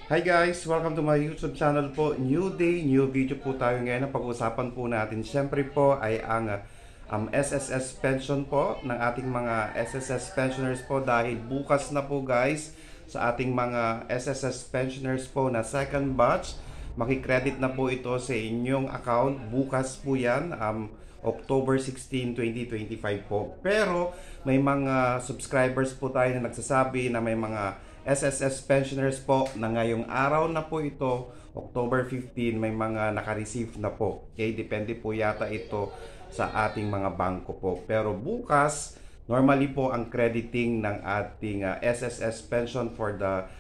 Hi guys! Welcome to my YouTube channel po. New day, new video po tayo ngayon. Ang pag-uusapan po natin syempre po ay ang SSS pension po ng ating mga SSS pensioners po, dahil bukas na po guys sa ating mga SSS pensioners po na second batch. Makikredit na po ito sa inyong account. Bukas po yan, October 16, 2025 po. Pero may mga subscribers po tayo na nagsasabi na may mga SSS pensioners po na ngayong araw na po ito, October 15, may mga naka-receive na po. Okay, depende po yata ito sa ating mga bangko po. Pero bukas, normally po ang crediting ng ating SSS pension for the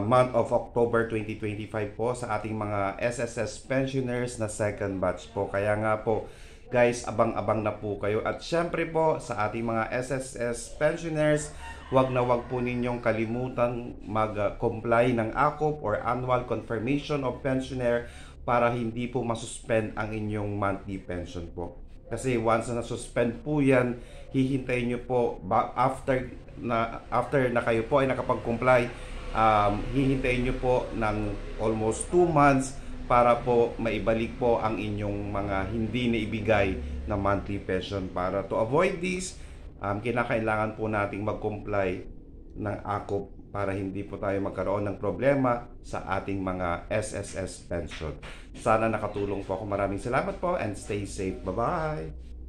month of October 2025 po sa ating mga SSS pensioners na second batch po. Kaya nga po guys, abang-abang na po kayo. At syempre po sa ating mga SSS pensioners, wag na wag po ninyong kalimutan mag-comply ng AKOP or Annual Confirmation of Pensioner para hindi po masuspend ang inyong monthly pension po. Kasi once na nasuspend po yan, hihintayin nyo po after na kayo po ay nakapag-comply, hihintayin nyo po ng almost 2 months para po maibalik po ang inyong mga hindi naibigay na monthly pension. Para to avoid this, kinakailangan po nating mag-comply ng AKOP para hindi po tayo magkaroon ng problema sa ating mga SSS pension. Sana nakatulong po ako. Maraming salamat po and stay safe. Bye-bye!